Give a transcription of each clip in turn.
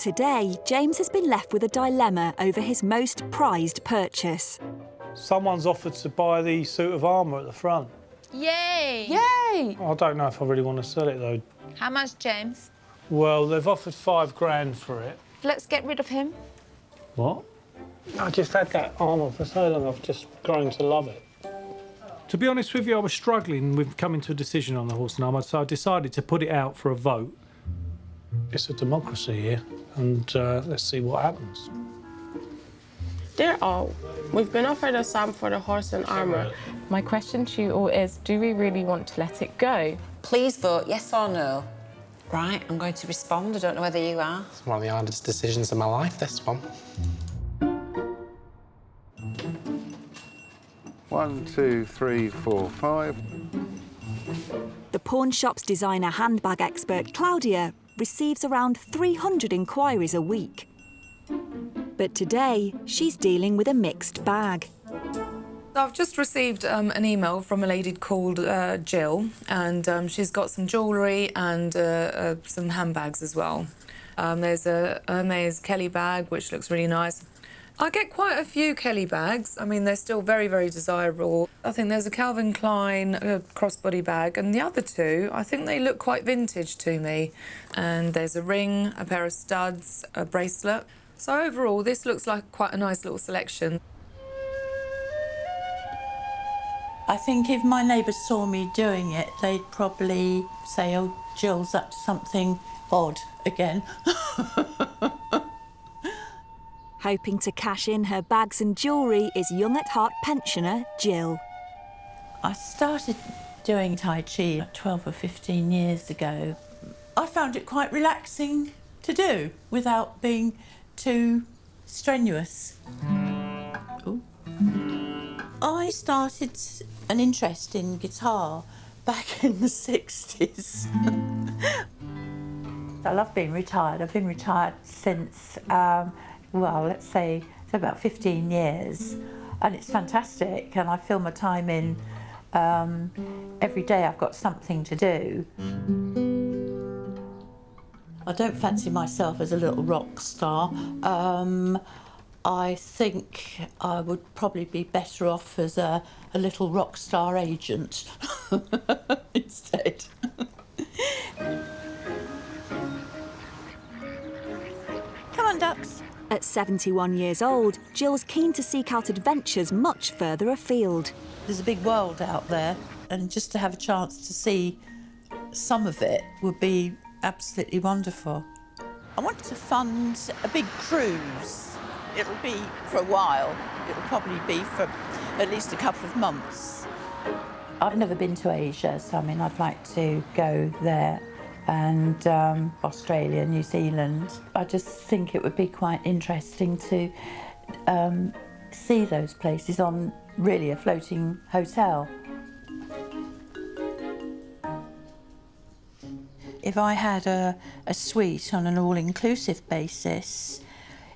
Today, James has been left with a dilemma over his most prized purchase. Someone's offered to buy the suit of armour at the front. Yay! Yay! I don't know if I really want to sell it, though. How much, James? Well, they've offered £5 for it. Let's get rid of him. What? I just had that armour for so long, I've just grown to love it. To be honest with you, I was struggling with coming to a decision on the horse and armour, so I decided to put it out for a vote. It's a democracy here, and let's see what happens. Dear all, we've been offered a sum for the horse and armour. My question to you all is, do we really want to let it go? Please vote yes or no. Right, I'm going to respond. I don't know whether you are. It's one of the hardest decisions of my life, this one. 1, 2, 3, 4, 5. The pawn shop's designer handbag expert, Claudia, receives around 300 inquiries a week. But today, she's dealing with a mixed bag. I've just received an email from a lady called Jill, and she's got some jewellery and some handbags as well. There's a Hermes Kelly bag, which looks really nice. I get quite a few Kelly bags. I mean, they're still very, very desirable. I think there's a Calvin Klein crossbody bag, and the other two, I think they look quite vintage to me. And there's a ring, a pair of studs, a bracelet. So overall, this looks like quite a nice little selection. I think if my neighbours saw me doing it, they'd probably say, oh, Jill's up to something odd again. Hoping to cash in her bags and jewellery is young at heart pensioner Jill. I started doing Tai Chi 12 or 15 years ago. I found it quite relaxing to do without being too strenuous. Ooh. I started an interest in guitar back in the 60s. I love being retired. I've been retired since, well, let's say it's about 15 years. And it's fantastic, and I fill my time in. Every day I've got something to do. I don't fancy myself as a little rock star. I think I would probably be better off as a little rock star agent instead. Come on, ducks. At 71 years old, Jill's keen to seek out adventures much further afield. There's a big world out there, and just to have a chance to see some of it would be absolutely wonderful. I want to fund a big cruise. It'll be for a while. It'll probably be for at least a couple of months. I've never been to Asia, so I mean, I'd like to go there, and Australia, New Zealand. I just think it would be quite interesting to see those places on really a floating hotel. If I had a suite on an all-inclusive basis,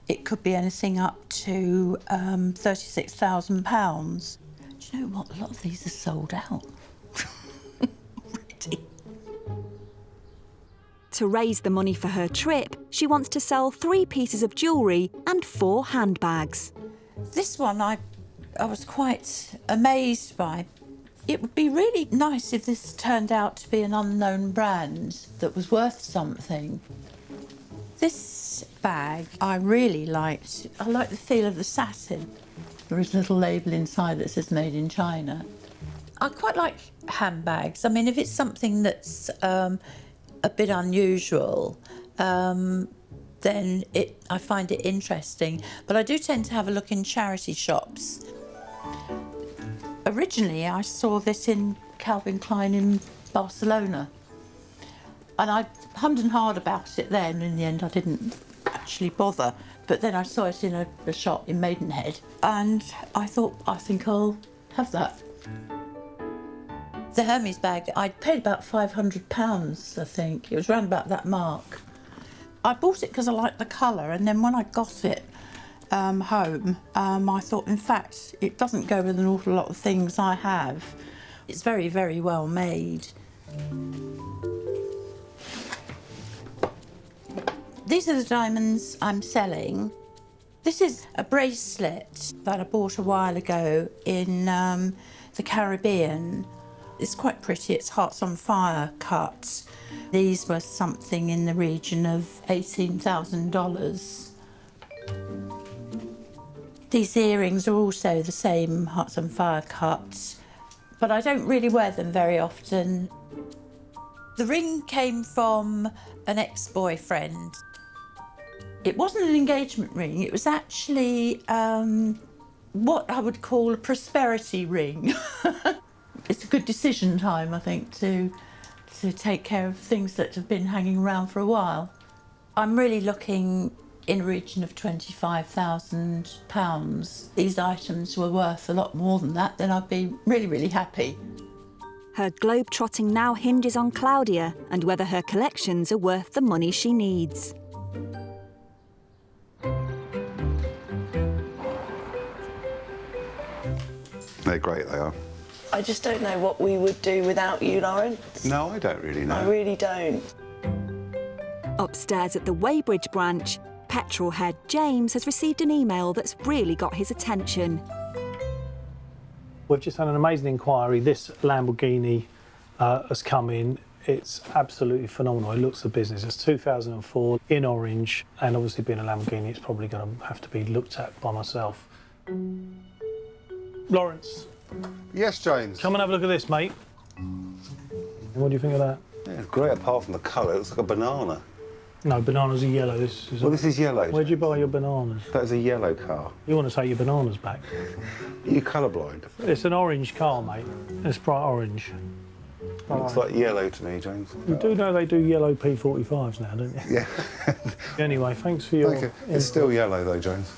it could be anything up to £36,000. Do you know what? A lot of these are sold out. Already. To raise the money for her trip, she wants to sell 3 pieces of jewellery and 4 handbags. This one I was quite amazed by. It would be really nice if this turned out to be an unknown brand that was worth something. This bag I really liked. I like the feel of the satin. There is a little label inside that says made in China. I quite like handbags. I mean, if it's something that's a bit unusual, then I find it interesting. But I do tend to have a look in charity shops. Originally, I saw this in Calvin Klein in Barcelona. And I hummed and hawed about it then. In the end, I didn't actually bother. But then I saw it in a shop in Maidenhead, and I thought, I think I'll have that. The Hermes bag, I'd paid about £500, I think. It was around about that mark. I bought it because I liked the colour, and then when I got it home, I thought, in fact, it doesn't go with an awful lot of things I have. It's very, very well These are the diamonds I'm selling. This is a bracelet that I bought a while ago in the Caribbean. It's quite pretty, it's hearts on fire cut. These were something in the region of $18,000. These earrings are also the same hearts on fire cut, but I don't really wear them very often. The ring came from an ex-boyfriend. It wasn't an engagement ring, it was actually what I would call a prosperity ring. It's a good decision time, I think, to take care of things that have been hanging around for a while. I'm really looking in a region of £25,000. These items were worth a lot more than that, then I'd be really, really happy. Her globe-trotting now hinges on Claudia and whether her collections are worth the money she needs. They're great, they are. I just don't know what we would do without you, Lawrence. No, I don't really know. I really don't. Upstairs at the Weybridge branch, petrol head James has received an email that's really got his attention. We've just had an amazing inquiry. This Lamborghini has come in. It's absolutely phenomenal. It looks the business. It's 2004 in orange, and obviously being a Lamborghini, it's probably going to have to be looked at by myself. Lawrence. Yes, James. Come and have a look at this, mate. What do you think of that? Yeah, it's great apart from the colour. It looks like a banana. No, bananas are yellow. This is yellow. Where'd you buy your bananas? That is a yellow car. You want to take your bananas back? Are you colourblind? It's an orange car, mate. It's bright orange. Looks like yellow to me, James. You do know they do yellow P45s now, don't you? Yeah. Anyway, thanks for your... Thank you. It's still yellow, though, James.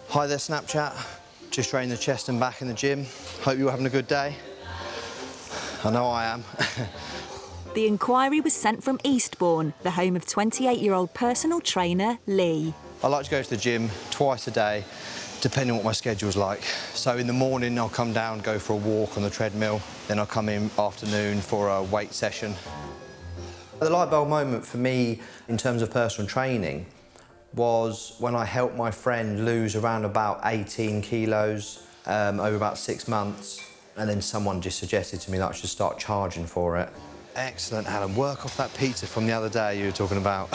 Hi there, Snapchat. Just training the chest and back in the gym. Hope you're having a good day. I know I am. The inquiry was sent from Eastbourne, the home of 28-year-old personal trainer Lee. I like to go to the gym twice a day, depending on what my schedule's like. So in the morning, I'll come down, go for a walk on the treadmill. Then I'll come in afternoon for a weight session. The light bulb moment for me, in terms of personal training, was when I helped my friend lose around about 18 kilos over about 6 months. And then someone just suggested to me that I should start charging for it. Excellent, Alan. Work off that pizza from the other day you were talking about.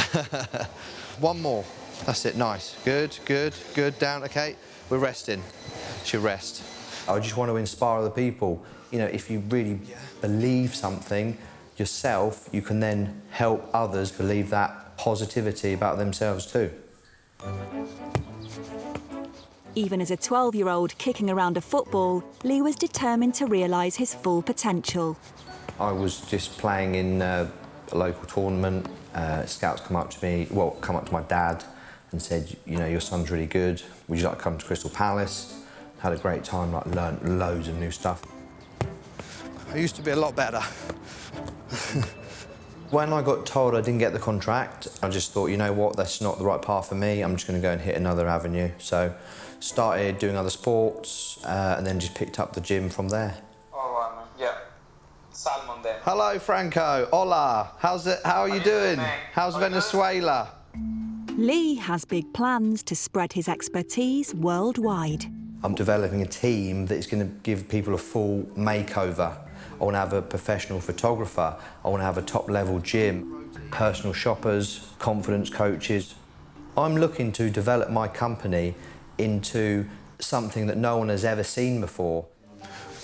One more. That's it, nice. Good, good, good. Down, OK. We're resting. Should rest. I just want to inspire other people. You know, if you really believe something yourself, you can then help others believe that positivity about themselves too. Even as a 12-year-old kicking around a football, Lee was determined to realise his full potential. I was just playing in a local tournament. Scouts come up to my dad and said, you know, your son's really good. Would you like to come to Crystal Palace? Had a great time, like learnt loads of new stuff. I used to be a lot better. When I got told I didn't get the contract, I just thought, you know what, that's not the right path for me. I'm just going to go and hit another avenue. So started doing other sports and then just picked up the gym from there. All right, man. Yeah. Salmon there. Hello, Franco. Hola. How are you doing? How's Venezuela? Lee has big plans to spread his expertise worldwide. I'm developing a team that is going to give people a full makeover. I want to have a professional photographer. I want to have a top-level gym, personal shoppers, confidence coaches. I'm looking to develop my company into something that no one has ever seen before.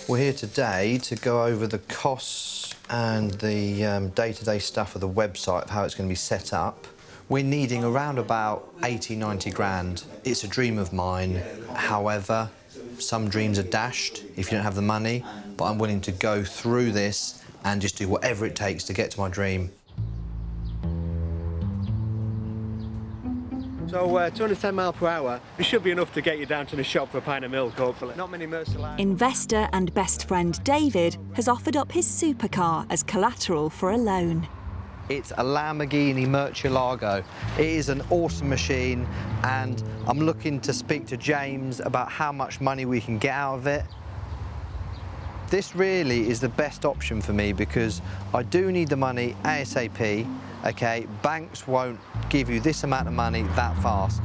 We're here today to go over the costs and the day-to-day stuff of the website, of how it's going to be set up. We're needing around about 80, 90 grand. It's a dream of mine. However, some dreams are dashed if you don't have the money, but I'm willing to go through this and just do whatever it takes to get to my dream. So 210 miles per hour, it should be enough to get you down to the shop for a pint of milk, hopefully. Not many Murcielago. Investor and best friend David has offered up his supercar as collateral for a loan. It's a Lamborghini Murcielago. It is an awesome machine, and I'm looking to speak to James about how much money we can get out of it. This really is the best option for me because I do need the money ASAP, okay? Banks won't give you this amount of money that fast.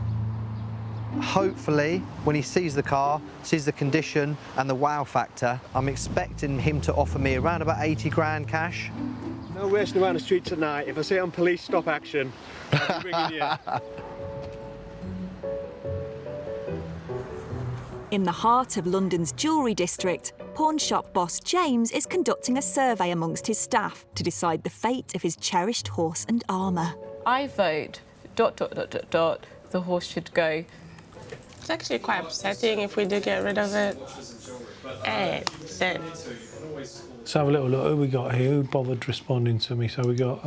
Hopefully, when he sees the car, sees the condition and the wow factor, I'm expecting him to offer me around about 80 grand cash. No racing around the streets at night. If I see on police stop action, I'll be ringing you. In the heart of London's jewellery district, pawn shop boss James is conducting a survey amongst his staff to decide the fate of his cherished horse and armour. I vote ... the horse should go. It's actually quite upsetting if we do get rid of it. Let's have a little look. Who we got here? Who bothered responding to me? So we got,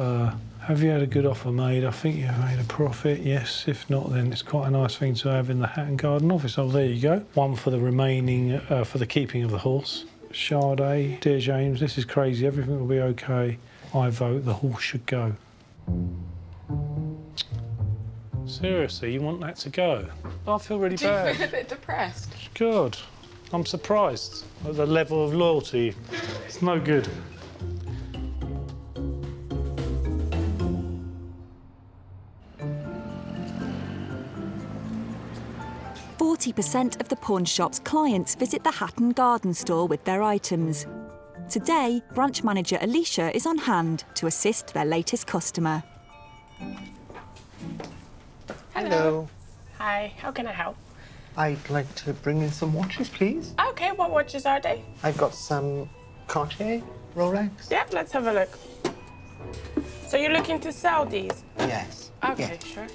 have you had a good offer made? I think you've made a profit. Yes. If not, then it's quite a nice thing to have in the Hatton Garden office. Oh, there you go. One for the remaining, for the keeping of the horse. Sade, dear James, this is crazy. Everything will be okay. I vote the horse should go. Seriously, you want that to go? I feel really bad. Do you feel a bit depressed? Good. I'm surprised at the level of loyalty. It's no good. % of the pawn shop's clients visit the Hatton Garden store with their items. Today, branch manager Alicia is on hand to assist their latest customer. Hello. Hi, how can I help? I'd like to bring in some watches, please. Okay, what watches are they? I've got some Cartier, Rolex. Yeah, let's have a look. So you're looking to sell these? Yes. Okay, sure.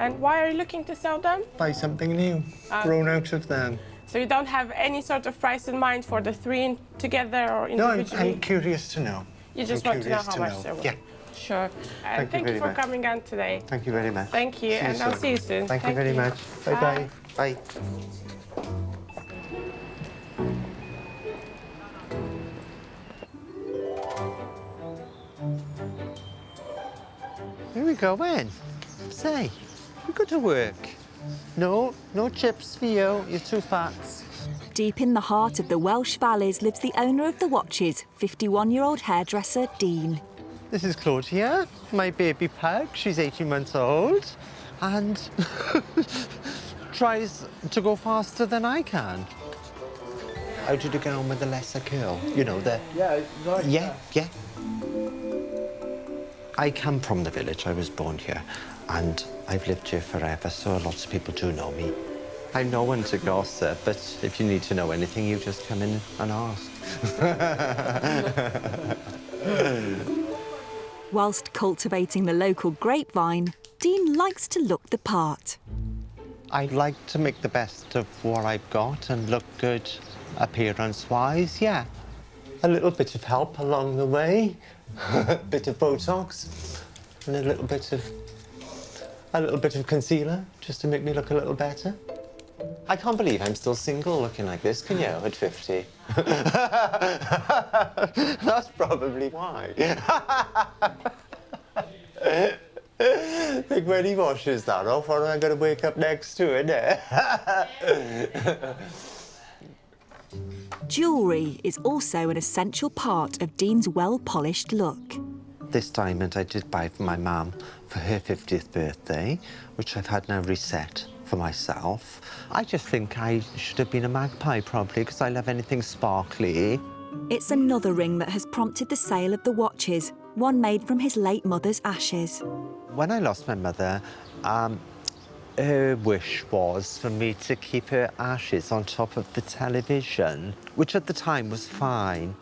And why are you looking to sell them? Buy something new, grown out of them. So you don't have any sort of price in mind for the three together or individually? No, I'm curious to know. You just want to know how much they're worth? Yeah. Sure. Thank you for coming on today. Thank you very much. Thank you, and I'll see you soon. Thank you very much. Bye-bye. Bye. Here we go, in. Say, we go to work. No chips for you. You're too fat. Deep in the heart of the Welsh Valleys lives the owner of the watches, 51-year-old hairdresser Dean. This is Claudia, my baby pug. She's 18 months old and tries to go faster than I can. How did you get on with the lesser curl? You know, the... Yeah, right. Yeah. I come from the village. I was born here and I've lived here forever, so lots of people do know me. I'm no one to gossip, but if you need to know anything, you just come in and ask. Whilst cultivating the local grapevine, Dean likes to look the part. I like to make the best of what I've got and look good appearance-wise, yeah. A little bit of help along the way, a bit of Botox, and a little bit of concealer, just to make me look a little better. I can't believe I'm still single looking like this, can you, at 50? That's probably why. Think when he washes that off, or am I going to wake up next to it? Jewellery is also an essential part of Dean's well-polished look. This diamond I did buy for my mum for her 50th birthday, which I've had now reset for myself. I just think I should have been a magpie, probably, because I love anything sparkly. It's another ring that has prompted the sale of the watches, one made from his late mother's ashes. When I lost my mother, her wish was for me to keep her ashes on top of the television, which at the time was fine.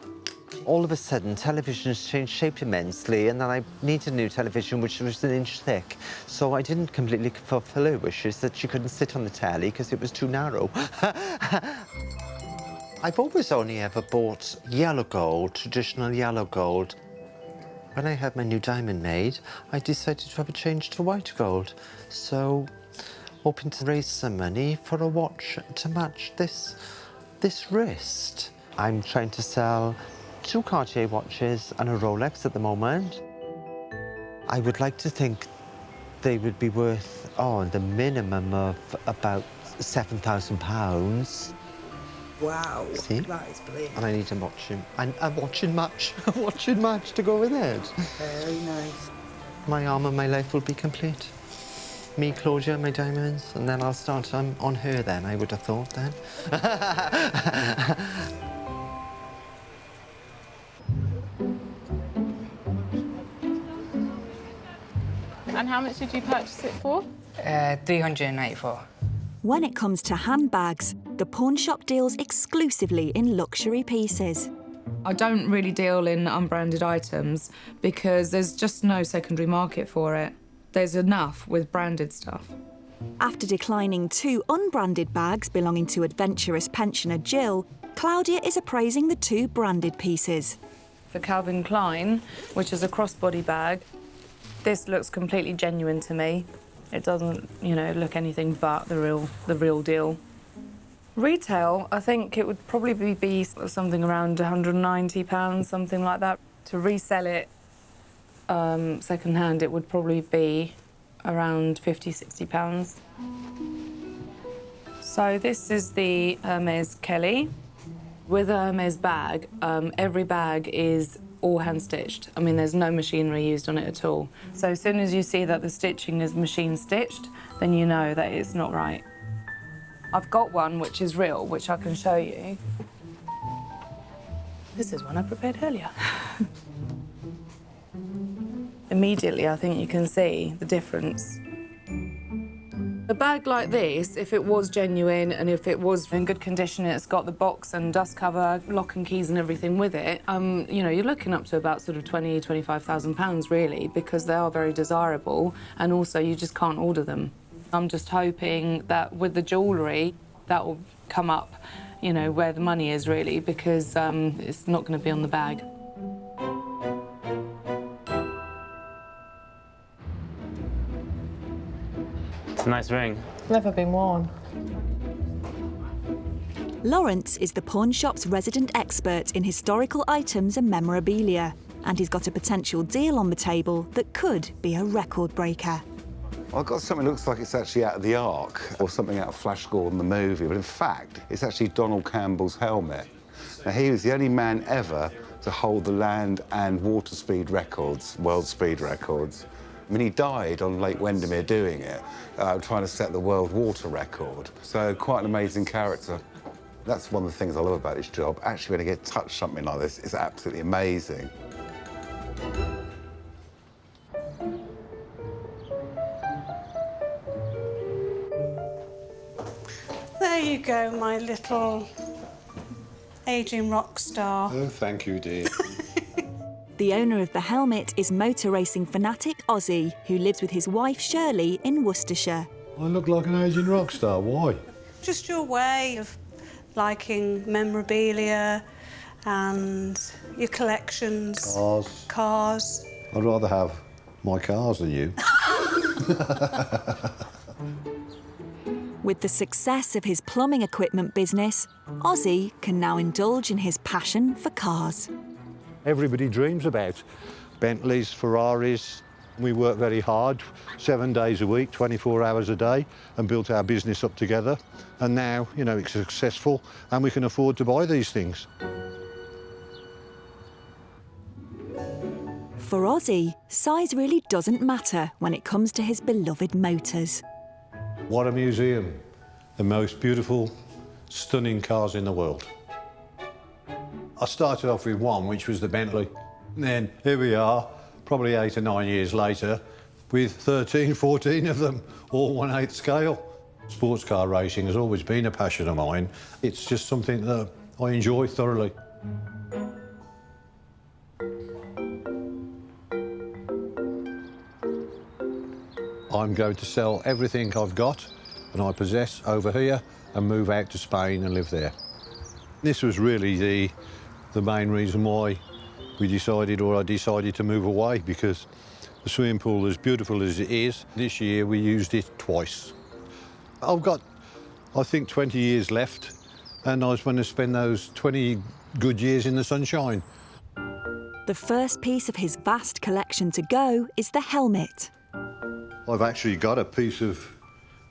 All of a sudden, televisions changed shape immensely, and then I needed a new television which was 1 inch thick. So I didn't completely fulfill her wishes that she couldn't sit on the telly because it was too narrow. I've always only ever bought yellow gold, traditional yellow gold. When I had my new diamond made, I decided to have a change to white gold. So, hoping to raise some money for a watch to match this wrist. I'm trying to sell 2 Cartier watches and a Rolex at the moment. I would like to think they would be worth, the minimum of about £7,000. Wow, See? that is brilliant. And I need to watch him. And a watching match. A watching match to go with it. Very nice. My arm and my life will be complete. Me, Claudia, my diamonds, and then I'll start on her then, I would have thought then. And how much did you purchase it for? 394. When it comes to handbags, the pawn shop deals exclusively in luxury pieces. I don't really deal in unbranded items because there's just no secondary market for it. There's enough with branded stuff. After declining 2 unbranded bags belonging to adventurous pensioner Jill, Claudia is appraising the 2 branded pieces. For Calvin Klein, which is a crossbody bag, this looks completely genuine to me. It doesn't, you know, look anything but the real deal. Retail, I think it would probably be something around £190, something like that. To resell it second-hand, it would probably be around £50–60. So this is the Hermes Kelly. With a Hermes bag, every bag is all hand-stitched. I mean, there's no machinery used on it at all. So as soon as you see that the stitching is machine-stitched, then you know that it's not right. I've got one which is real, which I can show you. This is one I prepared earlier. Immediately, I think you can see the difference. A bag like this, if it was genuine and if it was in good condition, it's got the box and dust cover, lock and keys and everything with it, you know, you're looking up to about sort of £20–25,000 really, because they are very desirable, and also you just can't order them. I'm just hoping that with the jewellery, that will come up, you know, where the money is really, because it's not going to be on the bag. It's a nice ring. Never been worn. Lawrence is the pawn shop's resident expert in historical items and memorabilia, and he's got a potential deal on the table that could be a record breaker. I've got something that looks like it's actually out of the Ark or something out of Flash Gordon the movie, but in fact, it's actually Donald Campbell's helmet. Now, he was the only man ever to hold the land and water speed records, world speed records. I mean, he died on Lake Windermere doing it, trying to set the world water record. So, quite an amazing character. That's one of the things I love about this job. Actually, when I get to touch something like this, it's absolutely amazing. There you go, my little ageing rock star. Oh, thank you, dear. The owner of the helmet is motor racing fanatic Ozzy, who lives with his wife Shirley in Worcestershire. I look like an aging rock star. Why? Just your way of liking memorabilia and your collections. Cars. I'd rather have my cars than you. With the success of his plumbing equipment business, Ozzy can now indulge in his passion for cars. Everybody dreams about Bentleys, Ferraris. We work very hard, 7 days a week, 24 hours a day, and built our business up together. And now, you know, it's successful and we can afford to buy these things. For Ozzy, size really doesn't matter when it comes to his beloved motors. What a museum. The most beautiful, stunning cars in the world. I started off with one, which was the Bentley. And then here we are, probably 8 or 9 years later, with 13, 14 of them, all 1/8 scale. Sports car racing has always been a passion of mine. It's just something that I enjoy thoroughly. I'm going to sell everything I've got and I possess over here and move out to Spain and live there. This was really the main reason why I decided to move away, because the swimming pool, as beautiful as it is, this year we used it twice. I've got, I think, 20 years left, and I was going to spend those 20 good years in the sunshine. The first piece of his vast collection to go is the helmet. I've actually got a piece of,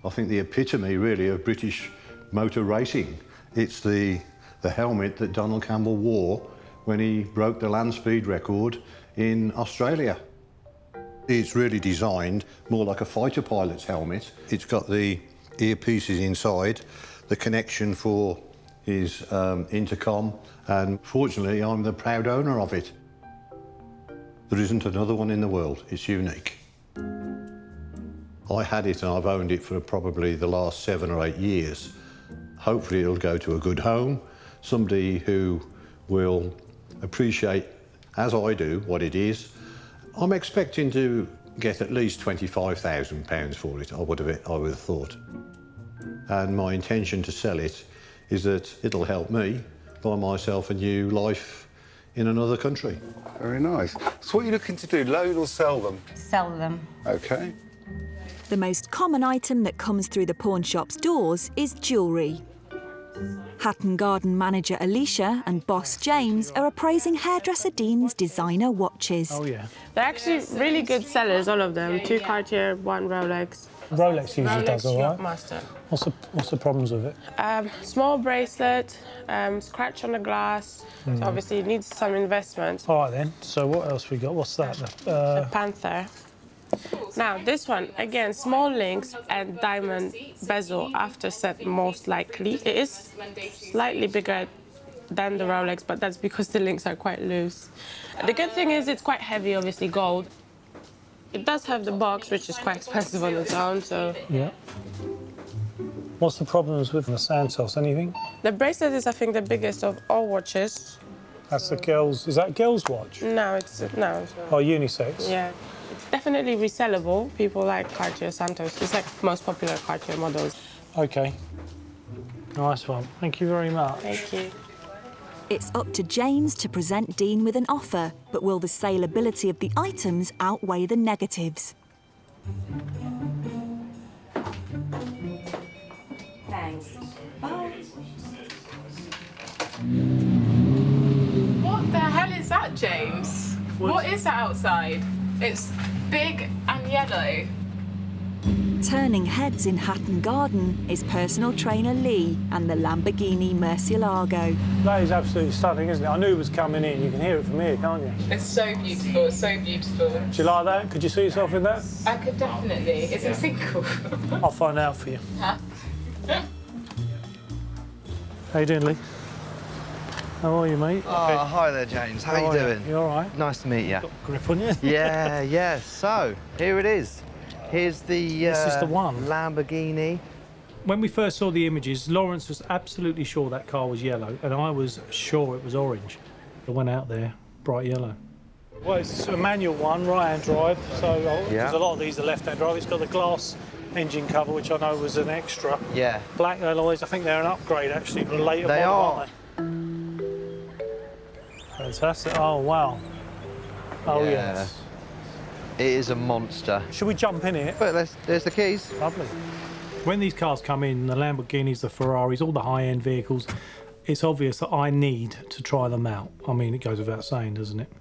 I think, the epitome, really, of British motor racing. It's the the helmet that Donald Campbell wore when he broke the land speed record in Australia. It's really designed more like a fighter pilot's helmet. It's got the earpieces inside, the connection for his intercom, and fortunately I'm the proud owner of it. There isn't another one in the world. It's unique. I had it and I've owned it for probably the last 7 or 8 years. Hopefully it'll go to a good home, somebody who will appreciate, as I do, what it is. I'm expecting to get at least £25,000 for it, I would have thought. And my intention to sell it is that it'll help me buy myself a new life in another country. Very nice. So what are you looking to do, loan or sell them? Sell them. OK. The most common item that comes through the pawn shop's doors is jewellery. Hatton Garden manager Alicia and boss James are appraising hairdresser Dean's designer watches. Oh, yeah. They're actually really good sellers, all of them. 2 Cartier, 1 Rolex. Rolex usually does all right. Master. What's the problems with it? Small bracelet, scratch on the glass. So obviously it needs some investment. All right then. So what else we got? What's that? The Panther. Now this one, again, small links and diamond bezel after set most likely. It is slightly bigger than the Rolex, but that's because the links are quite loose. The good thing is it's quite heavy, obviously gold. It does have the box, which is quite expensive on its own, so... Yeah. What's the problems with the Santos? Anything? The bracelet is, I think, the biggest of all watches. That's the girls... Is that a girls' watch? No, it's not. Oh, unisex? Yeah. It's definitely resellable. People like Cartier Santos. It's like most popular Cartier models. OK. Nice one. Thank you very much. Thank you. It's up to James to present Dean with an offer, but will the saleability of the items outweigh the negatives? Thanks. Bye. What the hell is that, James? What is that outside? It's big and yellow. Turning heads in Hatton Garden is personal trainer Lee and the Lamborghini Murcielago. That is absolutely stunning, isn't it? I knew it was coming in. You can hear it from here, can't you? It's so beautiful, so beautiful. Do you like that? Could you see yourself in that? I could definitely. Is it single? I'll find out for you. Huh? How you doing, Lee? How are you, mate? Oh, Okay. hi there, James. How you doing? You all right? Nice to meet you. Got grip on you? Yeah. So, here it is. Here's the This is the one. Lamborghini. When we first saw the images, Lawrence was absolutely sure that car was yellow, and I was sure it was orange. I went out there, bright yellow. Well, it's a manual one, right-hand drive, so there's a lot of these are left-hand drive. It's got the glass engine cover, which I know was an extra. Yeah. Black alloys, I think they're an upgrade, actually, for a later They model, are. aren't they? Fantastic. Oh, wow. Oh, Yeah. yes. It is a monster. Should we jump in it? But there's the keys. Lovely. When these cars come in, the Lamborghinis, the Ferraris, all the high-end vehicles, it's obvious that I need to try them out. I mean, it goes without saying, doesn't it?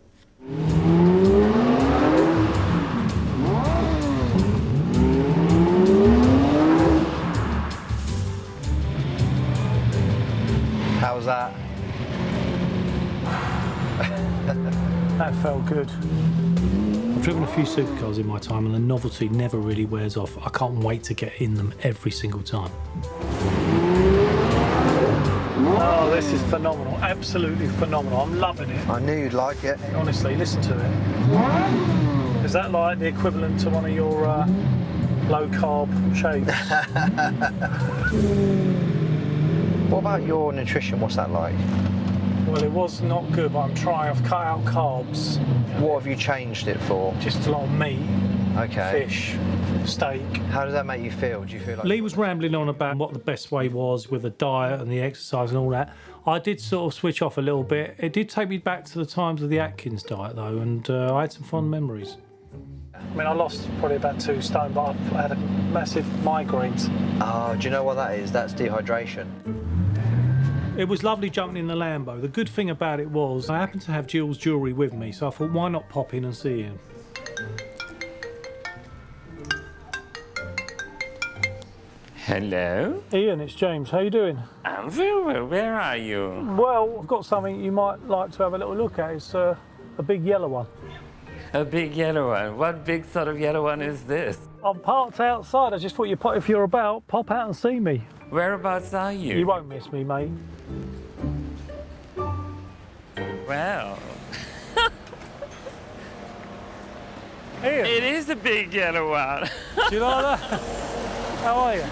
How was that? That felt good. I've driven a few supercars in my time and the novelty never really wears off. I can't wait to get in them every single time. Oh, this is phenomenal. Absolutely phenomenal. I'm loving it. I knew you'd like it. Honestly, listen to it. Is that like the equivalent to one of your low-carb shakes? What about your nutrition? What's that like? Well, it was not good, but I'm trying. I've cut out carbs. What have you changed it for? Just a lot of meat, fish, steak. How does that make you feel? Do you feel like... Lee was rambling on about what the best way was with the diet and the exercise and all that. I did sort of switch off a little bit. It did take me back to the times of the Atkins diet, though, and I had some fond memories. I mean, I lost probably about 2 stone, but I had a massive migraines. Oh, do you know what that is? That's dehydration. It was lovely jumping in the Lambo. The good thing about it was I happened to have Jill's jewellery with me, so I thought, why not pop in and see him? Hello? Ian, it's James. How you doing? I'm very well. Where are you? Well, I've got something you might like to have a little look at. It's a big yellow one. A big yellow one. What big sort of yellow one is this? I'm parked outside. I just thought if you're about, pop out and see me. Whereabouts are you? You won't miss me, mate. Wow. Ian. It is a big yellow one. Do you like that? How are you?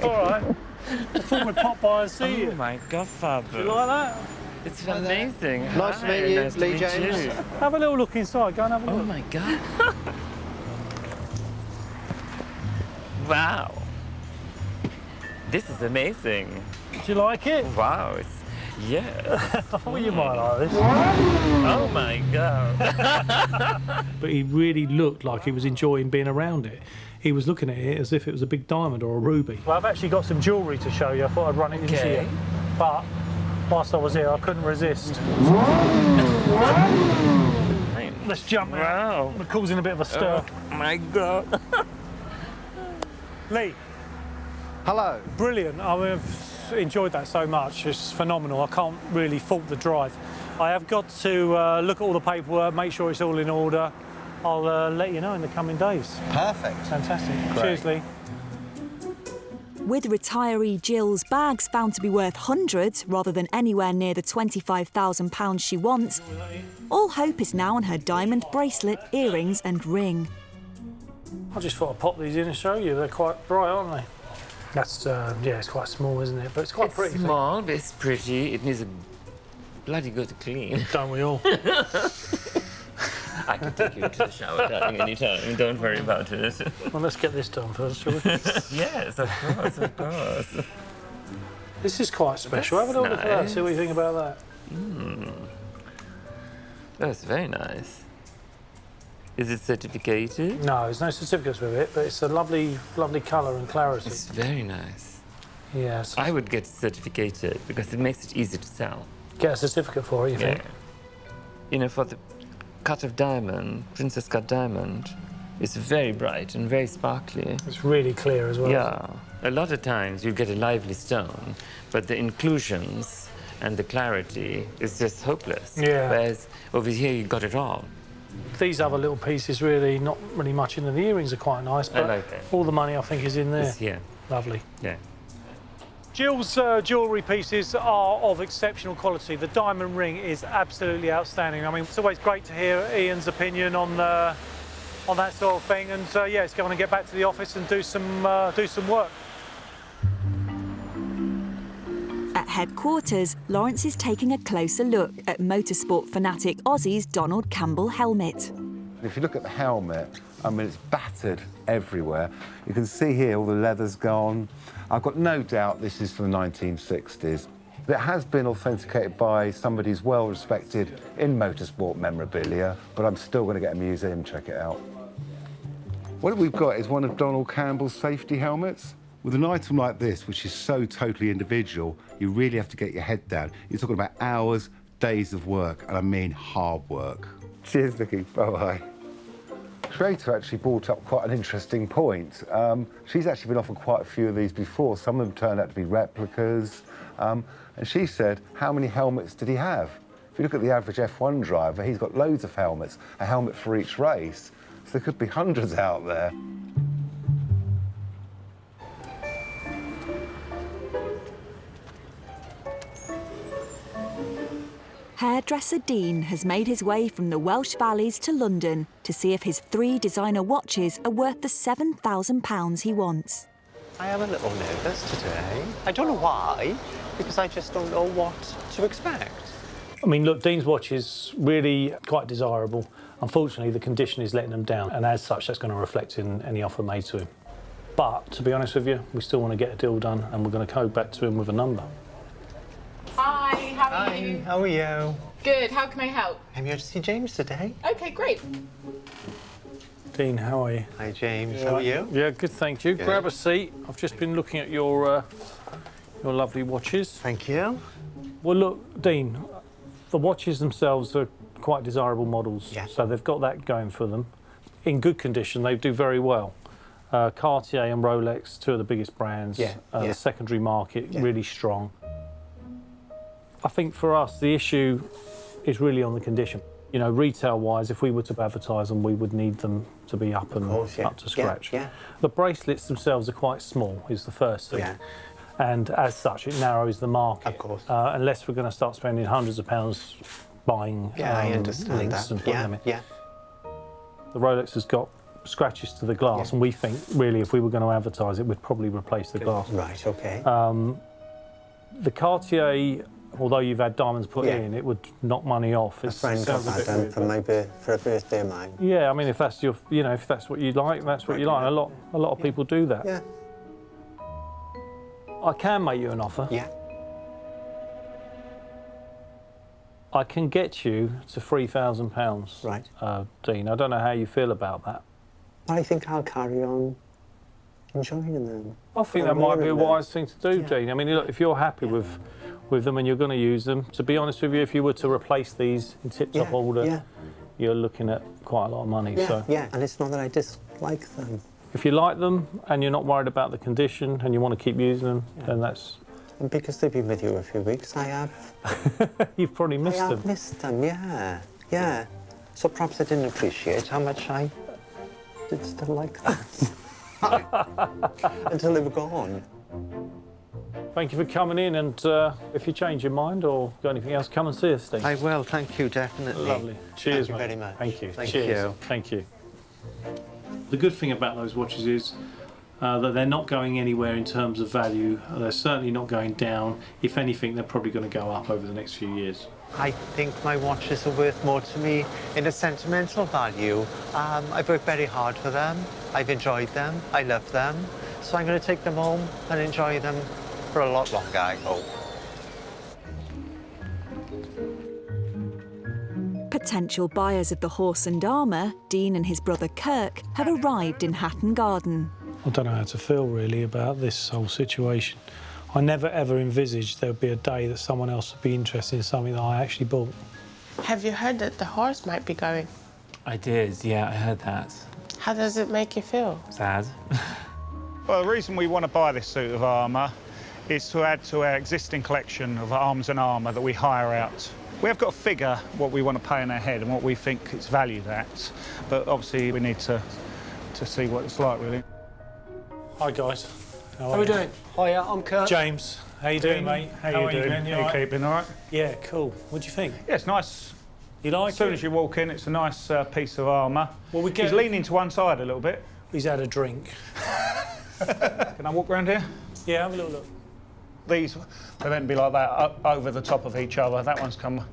All right. I thought we'd pop by and see you. Oh my godfather. Do you like that? It's amazing. Nice to Hi, meet you, nice to Lee meet James. you. Have a little look inside. Go and have a look. Oh my god. Wow. This is amazing. Do you like it? Wow, it's yeah. I thought you might like this. Oh my god. But he really looked like he was enjoying being around it. He was looking at it as if it was a big diamond or a ruby. Well, I've actually got some jewellery to show you. I thought I'd run it into you. But whilst I was here, I couldn't resist. Let's jump out. We're causing a bit of a stir. Oh my god. Lee. Hello. Brilliant. I've enjoyed that so much. It's phenomenal. I can't really fault the drive. I have got to look at all the paperwork, make sure it's all in order. I'll let you know in the coming days. Perfect. Fantastic. Great. Cheers, Lee. With retiree Jill's bags found to be worth hundreds rather than anywhere near the £25,000 she wants, all hope is now on her diamond bracelet, earrings and ring. I just thought I'd pop these in and show you. They're quite bright, aren't they? That's, yeah, it's quite small, isn't it? But it's quite pretty. It's small, but it's pretty. It needs a bloody good clean. Don't we all? I can take you to the shower, darling, anytime. Don't worry about it. Well, let's get this done first, shall we? Yes, of course, of course. This is quite special. Have a little look at that, see what you think about that. That's very nice. Is it certificated? No, there's no certificates with it, but it's a lovely, lovely colour and clarity. It's very nice. Yes. I would get it certificated because it makes it easy to sell. Get a certificate for it, you think? You know, for the cut of diamond, princess cut diamond, it's very bright and very sparkly. It's really clear as well. Yeah. A lot of times you get a lively stone, but the inclusions and the clarity is just hopeless. Yeah. Whereas over here you got it all. These other little pieces really not really much in them. The earrings are quite nice, but like that. all the money I think is in there. It's here. Lovely. Yeah. Jill's jewellery pieces are of exceptional quality. The diamond ring is absolutely outstanding. I mean, it's always great to hear Ian's opinion on that sort of thing. And yeah, it's going to get back to the office and do some work. At headquarters, Lawrence is taking a closer look at motorsport fanatic Aussie's Donald Campbell helmet. If you look at the helmet, I mean, it's battered everywhere. You can see here all the leather's gone. I've got no doubt this is from the 1960s. It has been authenticated by somebody who's well-respected in motorsport memorabilia, but I'm still going to get a museum check it out. What we've got is one of Donald Campbell's safety helmets. With an item like this, which is so totally individual, you really have to get your head down. You're talking about hours, days of work, and I mean hard work. Cheers, Vicky. Bye-bye. Creator actually brought up quite an interesting point. She's actually been offered quite a few of these before. Some of them turned out to be replicas. And she said, how many helmets did he have? If you look at the average F1 driver, he's got loads of helmets, a helmet for each race. So there could be hundreds out there. Hairdresser Dean has made his way from the Welsh Valleys to London to see if his 3 designer watches are worth the £7,000 he wants. I am a little nervous today. I don't know why, because I just don't know what to expect. I mean, look, Dean's watch is really quite desirable. Unfortunately, the condition is letting them down, and as such, that's going to reflect in any offer made to him. But, to be honest with you, we still want to get a deal done, and we're going to go back to him with a number. Hi, how are you? How are you? Good, how can I help? I'm here to see James today. Okay, great. Dean, how are you? Hi, James. How are you? Yeah, good, thank you. Good. Grab a seat. I've just been looking at your lovely watches. Thank you. Well, look, Dean, the watches themselves are quite desirable models. Yeah. So they've got that going for them. In good condition, they do very well. Cartier and Rolex, two of the biggest brands. The secondary market, really strong. I think for us, the issue is really on the condition. You know, retail-wise, if we were to advertise them, we would need them to be up and up to scratch. The bracelets themselves are quite small, is the first thing. And as such, it narrows the market. Of course. Unless we're going to start spending hundreds of pounds buying I understand links that. and putting them in. The Rolex has got scratches to the glass, and we think, really, if we were going to advertise it, we'd probably replace the glass. Right, OK. The Cartier, although you've had diamonds put in, it would knock money off. A friend got that done for a birthday of mine. Yeah, I mean, if that's your, you know, if that's what you like, that's what you like. And a lot of people do that. Yeah. I can make you an offer. Yeah. I can get you to £3,000. Right. Dean, I don't know how you feel about that. I think I'll carry on enjoying them. I think that might be a wise thing to do, Dean. I mean, look, if you're happy with them and you're going to use them, to be honest with you, if you were to replace these in tip-top order, you're looking at quite a lot of money. Yeah, and it's not that I dislike them. If you like them and you're not worried about the condition and you want to keep using them, then that's... And because they've been with you a few weeks, I have... You've probably missed them. I have missed them, yeah. So perhaps I didn't appreciate how much I did still like them. Until they were gone. Thank you for coming in, and if you change your mind or got anything else, come and see us, Steve. I will, thank you, definitely. Lovely. Cheers, Thank you very much. Thank you. Thank Cheers. you. Thank you. The good thing about those watches is that they're not going anywhere in terms of value. They're certainly not going down. If anything, they're probably going to go up over the next few years. I think my watches are worth more to me in a sentimental value. I've worked very hard for them. I've enjoyed them. I love them. So I'm going to take them home and enjoy them for a lot longer, I hope. Potential buyers of the horse and armour, Dean and his brother Kirk, have arrived in Hatton Garden. I don't know how to feel, really, about this whole situation. I never, ever envisaged there would be a day that someone else would be interested in something that I actually bought. Have you heard that the horse might be going? I did, yeah, I heard that. How does it make you feel? Sad. Well, the reason we want to buy this suit of armour is to add to our existing collection of arms and armour that we hire out. We have got to figure what we want to pay in our head and what we think it's valued at, but obviously we need to see what it's like, really. Hi, guys. How are we doing? Hiya, I'm Kurt. James. How you doing, mate? How you doing? You keeping all right? Yeah, cool. What do you think? Yeah, it's nice. You like it? As soon as you walk in, it's a nice piece of armour. Well, He's leaning to one side a little bit. He's had a drink. Can I walk around here? Yeah, have a little look. These, they meant to be like that, over the top of each other. That one's come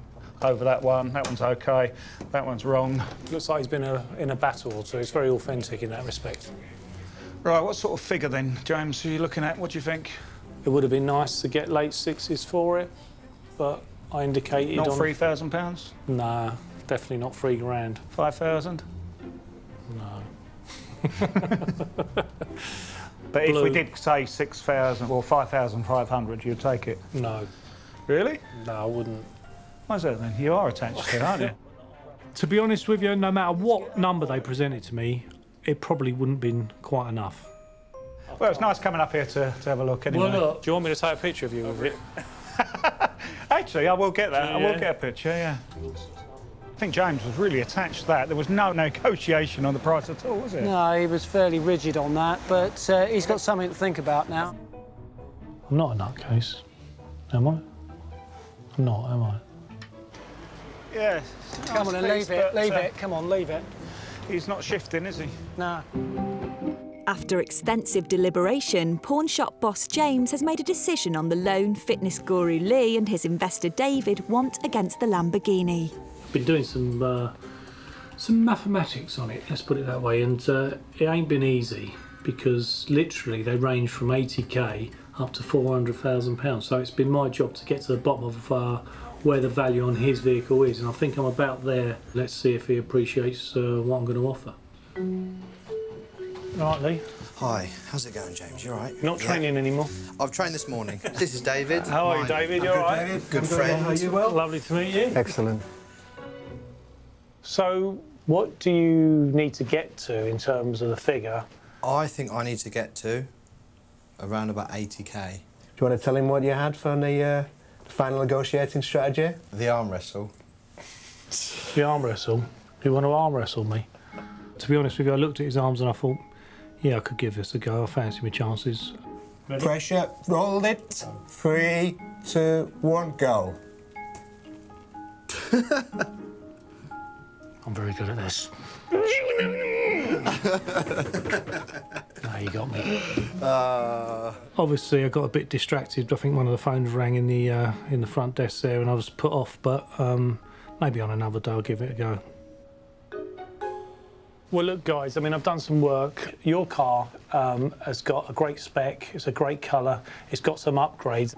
over that one. That one's OK. That one's wrong. Looks like he's been in a battle or two. It's very authentic in that respect. Right, what sort of figure then, James, are you looking at? What do you think? It would have been nice to get late sixes for it, but I indicated Not on... £3,000? Nah, definitely not £3,000. 5,000? No. But if we did say 6,000 or 5,500, you'd take it? No. Really? No, I wouldn't. Why is that then? You are attached to it, aren't you? To be honest with you, no matter what number they presented to me, it probably wouldn't have been quite enough. Well, it's nice coming up here to have a look anyway. Well, look, do you want me to take a picture of you with it? Actually, I will get that. Yeah. I will get a picture, yeah. I think James was really attached to that. There was no negotiation on the price at all, was there? No, he was fairly rigid on that, but he's got something to think about now. I'm not a nutcase, am I? I'm not, am I? Yeah. Come on and leave it, leave it. Come on, leave it. He's not shifting, is he? No. After extensive deliberation, pawn shop boss James has made a decision on the loan fitness guru Lee and his investor David want against the Lamborghini. Been doing some mathematics on it, let's put it that way, and it ain't been easy because literally they range from 80k up to £400,000. So it's been my job to get to the bottom of where the value on his vehicle is, and I think I'm about there. Let's see if he appreciates what I'm going to offer. All right, Lee. Hi, how's it going, James? You all right? Not training anymore. I've trained this morning. This is David. How are you, David? You all right? David. Good friend. Are you well? Lovely to meet you. Excellent. So, what do you need to get to in terms of the figure I think I need to get to around about 80k. Do you want to tell him what you had for the final negotiating strategy? The arm wrestle. The arm wrestle? Do you want to arm wrestle me? To be honest with you, I looked at his arms and I thought, yeah, I could give this a go. I fancy my chances. Ready? Pressure, roll it. 3, 2, 1, go. I'm very good at this. No, you got me. Obviously, I got a bit distracted. I think one of the phones rang in the front desk there, and I was put off. But maybe on another day I'll give it a go. Well, look, guys. I mean, I've done some work. Your car has got a great spec. It's a great colour. It's got some upgrades.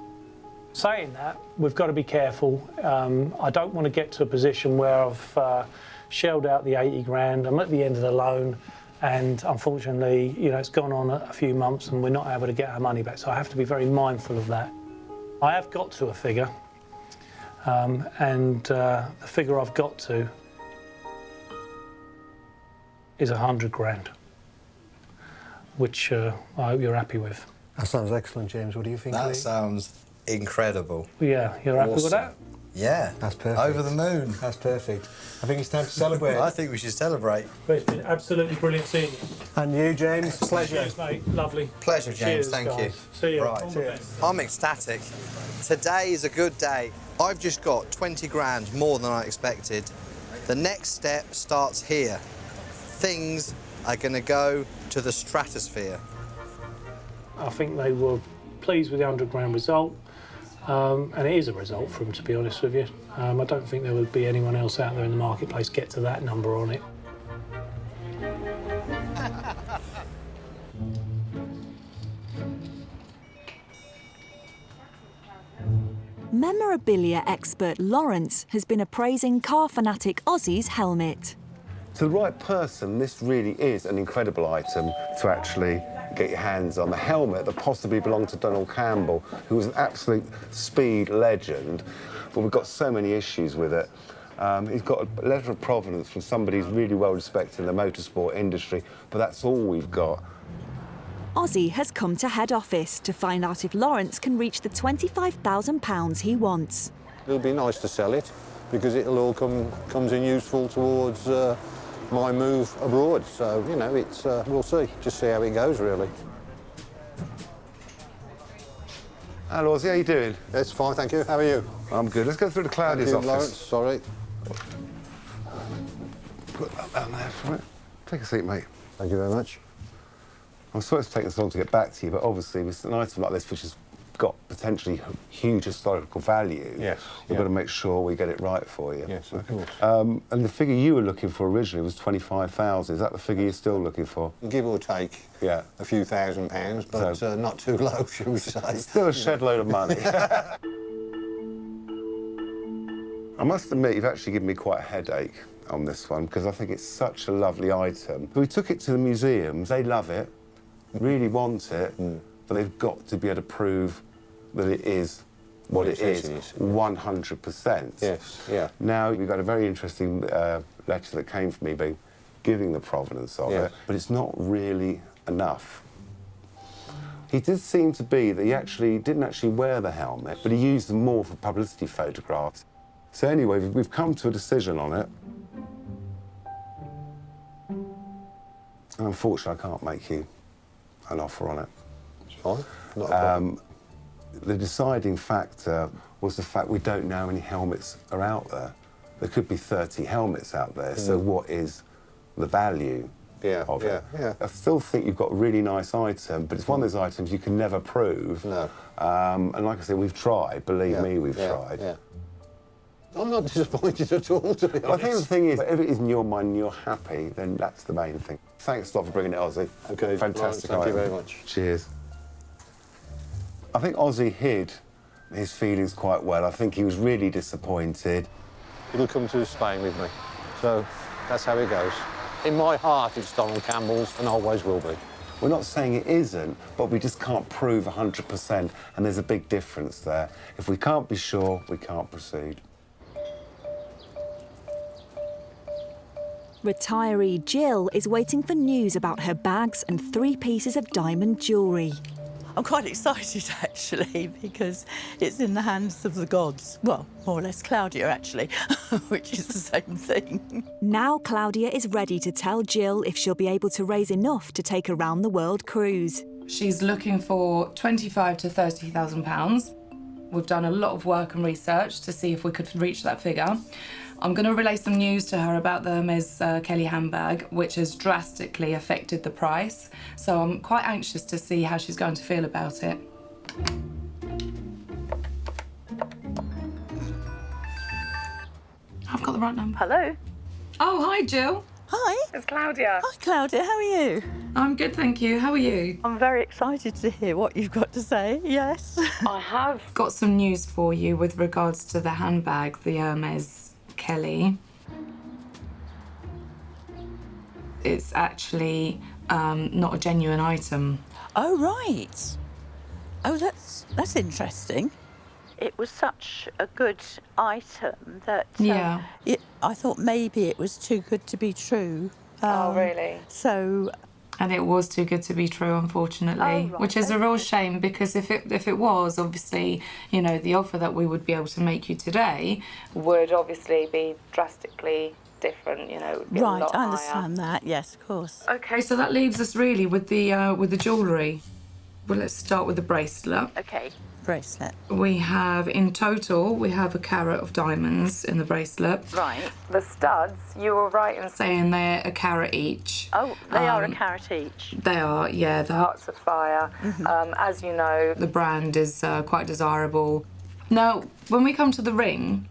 Saying that, we've got to be careful. I don't want to get to a position where I've shelled out the 80 grand. I'm at the end of the loan, and unfortunately, you know, it's gone on a few months and we're not able to get our money back. So I have to be very mindful of that. I have got to a figure, and the figure I've got to is 100 grand, which I hope you're happy with. That sounds excellent, James. What do you think, That Lee? sounds incredible. Yeah, you're happy with that? Yeah. That's perfect. Over the moon. That's perfect. I think it's time to celebrate. I think we should celebrate. It's been absolutely brilliant seeing you. And you, James. Pleasure. Cheers, mate. Lovely. Pleasure, James. Cheers, Thank guys. you. See you. Right. All the best. I'm ecstatic. Today is a good day. I've just got 20 grand more than I expected. The next step starts here. Things are going to go to the stratosphere. I think they were pleased with the 100 grand result, and it is a result for them, to be honest with you. I don't think there would be anyone else out there in the marketplace get to that number on it. Memorabilia expert Lawrence has been appraising car fanatic Ozzy's helmet. To the right person, this really is an incredible item to actually get your hands on. The helmet that possibly belonged to Donald Campbell, who was an absolute speed legend, but we've got so many issues with it. He's got a letter of provenance from somebody who's really well respected in the motorsport industry, but that's all we've got. Ozzy has come to head office to find out if Lawrence can reach the £25,000 he wants. It'll be nice to sell it because it'll all comes in useful towards my move abroad. So, you know, it's we'll see. Just see how it goes, really. Hello, Ozzy, how you doing? It's fine, thank you. How are you? I'm good. Let's go through to Claudia's Thank you, office. Lawrence. Sorry. Put that down there for it. Take a seat, mate. Thank you very much. I'm sorry it's taken so long to get back to you, but obviously with an item like this, which has got potentially huge historical value, yes, we've got to make sure we get it right for you. Yes, of course. And the figure you were looking for originally was 25,000. Is that the figure you're still looking for? Give or take a few £1,000s, but So- not too low, shall we say. It's still a shed load of money. I must admit, you've actually given me quite a headache on this one because I think it's such a lovely item. We took it to the museums. They love it, really want it, but they've got to be able to prove that it is what it is, 100%. Yes, yeah. Now, we've got a very interesting letter that came from me giving the provenance of Yes. it, but it's not really enough. He did seem to be that he didn't actually wear the helmet, but he used them more for publicity photographs. So anyway, we've come to a decision on it. And unfortunately, I can't make you an offer on it. It's fine, not a problem. The deciding factor was the fact we don't know how many helmets are out there. There could be 30 helmets out there, so what is the value of it? Yeah. I still think you've got a really nice item, but it's one of those items you can never prove. No. And like I said, we've tried, believe me, we've tried. Yeah. I'm not disappointed at all, to be honest. I think the thing is, if it is in your mind and you're happy, then that's the main thing. Thanks a lot for bringing it, Ozzy. OK, Fantastic Lawrence, thank you item. very much. Cheers. I think Ozzy hid his feelings quite well. I think he was really disappointed. It'll come to Spain with me. So that's how it goes. In my heart, it's Donald Campbell's and always will be. We're not saying it isn't, but we just can't prove 100%, and there's a big difference there. If we can't be sure, we can't proceed. Retiree Jill is waiting for news about her bags and 3 pieces of diamond jewellery. I'm quite excited, actually, because it's in the hands of the gods. Well, more or less Claudia, actually, which is the same thing. Now Claudia is ready to tell Jill if she'll be able to raise enough to take a round-the-world cruise. She's looking for £25,000 to £30,000. We've done a lot of work and research to see if we could reach that figure. I'm going to relay some news to her about the Hermes Kelly handbag, which has drastically affected the price. So I'm quite anxious to see how she's going to feel about it. I've got the right number. Hello. Oh, hi, Jill. Hi. It's Claudia. Hi, Claudia. How are you? I'm good, thank you. How are you? I'm very excited to hear what you've got to say, yes. I have got some news for you with regards to the handbag, the Hermes Kelly. It's actually not a genuine item. Oh, right. Oh, that's interesting. It was such a good item that Yeah. I thought maybe it was too good to be true. Oh, really? So. And it was too good to be true, unfortunately, Oh, right, which is a real shame because if it was, obviously, you know, the offer that we would be able to make you today would obviously be drastically different, you know. It would be a Right, lot I higher. understand that. Yes, of course. Okay, so that leaves us really with the jewellery. Well, let's start with the bracelet. Okay. Bracelet. We have, in total, we have a carat of diamonds in the bracelet. Right. The studs, you were right in saying they're a carat each. Oh, they are a carat each. They are, yeah, the Hearts of Fire. As you know, the brand is quite desirable. Now, when we come to the ring,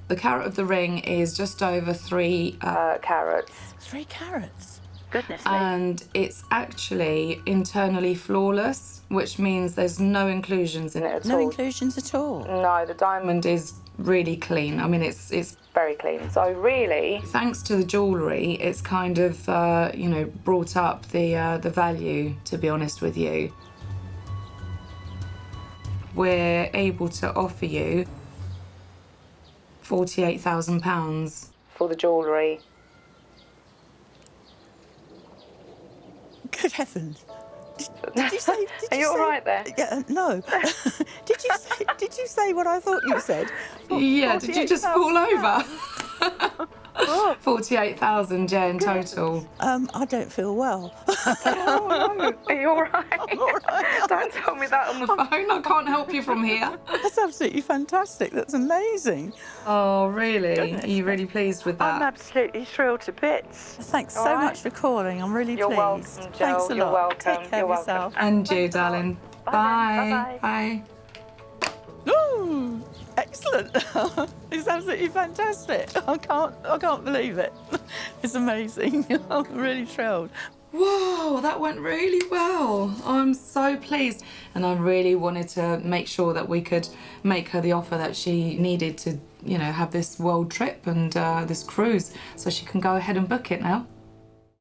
the carat of the ring is just over 3 carats. 3 carats? Goodness me. And it's actually internally flawless, which means there's no inclusions in it at all. No inclusions at all? No, the diamond is really clean. I mean, it's very clean. So really, thanks to the jewellery, it's kind of, you know, brought up the value, to be honest with you. We're able to offer you £48,000 for the jewellery. Good heavens. Did you say... Are you all right there? Yeah, no. Did you say what I thought you said? Yeah, did you just fall over? 48,000, yeah, in total. I don't feel well. Oh, no. Are you all right? I'm all right. Don't tell me that on the phone. I can't help you from here. That's absolutely fantastic. That's amazing. Oh, really? Goodness. Are you really pleased with that? I'm absolutely thrilled to bits. Thanks so much for calling. I'm really You're pleased. welcome, Jill. Thanks a lot. You're welcome. Take care You're of yourself. welcome. And you, darling. Bye. Bye. Ooh, excellent. It's absolutely fantastic. I can't believe it. It's amazing. I'm really thrilled. Whoa, that went really well. I'm so pleased. And I really wanted to make sure that we could make her the offer that she needed to, you know, have this world trip and this cruise, so she can go ahead and book it now.